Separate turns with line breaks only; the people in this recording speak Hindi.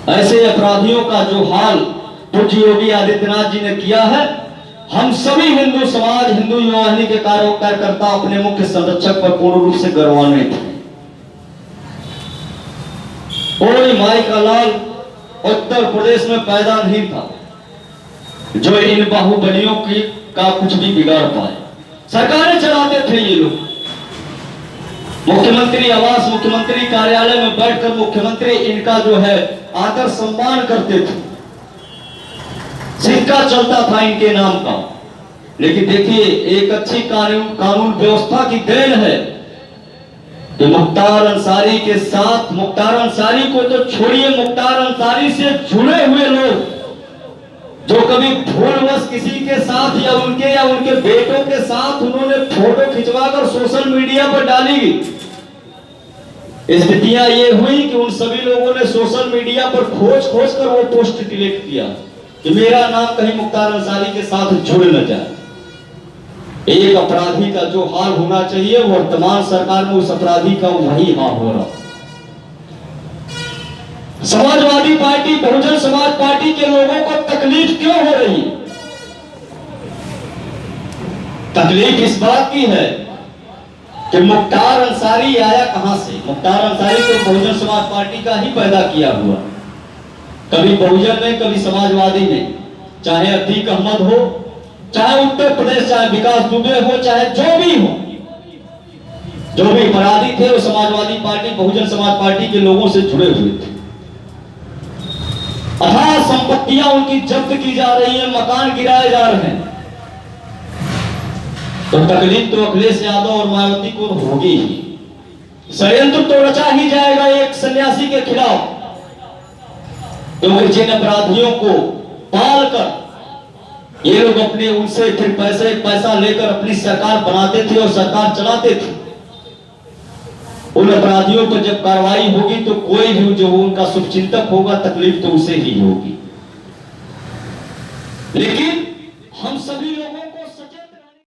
ऐसे अपराधियों का जो हाल पूज्य योगी आदित्यनाथ जी ने किया है, हम सभी हिंदू समाज, हिंदू युवा वाहिनी के कार्यकर्ता अपने मुख्य संरक्षक पर पूर्ण रूप से गर्वान्वित हैं। कोई माई का लाल उत्तर प्रदेश में पैदा नहीं था जो इन बाहुबलियों की का कुछ भी बिगाड़ पाए। सरकारें चलाते थे ये लोग। मुख्यमंत्री आवास, मुख्यमंत्री कार्यालय में बैठकर मुख्यमंत्री इनका जो है आदर सम्मान करते थे, सिक्का चलता था इनके नाम का। लेकिन देखिए, एक अच्छी कानून व्यवस्था की देन है कि मुख्तार अंसारी के साथ, मुख्तार अंसारी को तो छोड़िए, मुख्तार अंसारी से जुड़े हुए लोग जो कभी भूलवश किसी के साथ या उनके बेटों के साथ उन्होंने फोटो खिंचवाकर सोशल मीडिया पर डाली, स्थितियां ये हुई कि उन सभी लोगों ने सोशल मीडिया पर खोज कर वो पोस्ट डिलीट किया कि मेरा नाम कहीं मुख्तार अंसारी के साथ जुड़ न जाए। एक अपराधी का जो हाल होना चाहिए, वर्तमान सरकार में उस अपराधी का वही हाल हो रहा। समाजवादी पार्टी, बहुजन समाज पार्टी के लोगों को तकलीफ क्यों हो रही? तकलीफ इस बात की है कि मुख्तार अंसारी आया कहां से? मुख्तार अंसारी तो बहुजन समाज पार्टी का ही पैदा किया हुआ, कभी बहुजन ने, कभी समाजवादी ने, चाहे अतीक अहमद हो, चाहे उत्तर प्रदेश, चाहे विकास दुबे हो, चाहे जो भी हो, जो भी अपराधी थे वो समाजवादी पार्टी, बहुजन समाज पार्टी के लोगों से जुड़े हुए थे। अथाह संपत्तियां उनकी जब्त की जा रही है, मकान गिराए जा रहे हैं। तो तकलीफ तो अखिलेश यादव और मायावती को होगी ही। षड्यंत्र तो रचा ही जाएगा एक सन्यासी के खिलाफ, क्योंकि जिन अपराधियों को पालकर ये लोग अपने उनसे फिर पैसा लेकर अपनी सरकार बनाते थे और सरकार चलाते थे, उन अपराधियों पर जब कार्रवाई होगी तो कोई भी जो उनका शुभचिंतक होगा, तकलीफ तो उसे ही होगी। लेकिन हम सभी लोगों को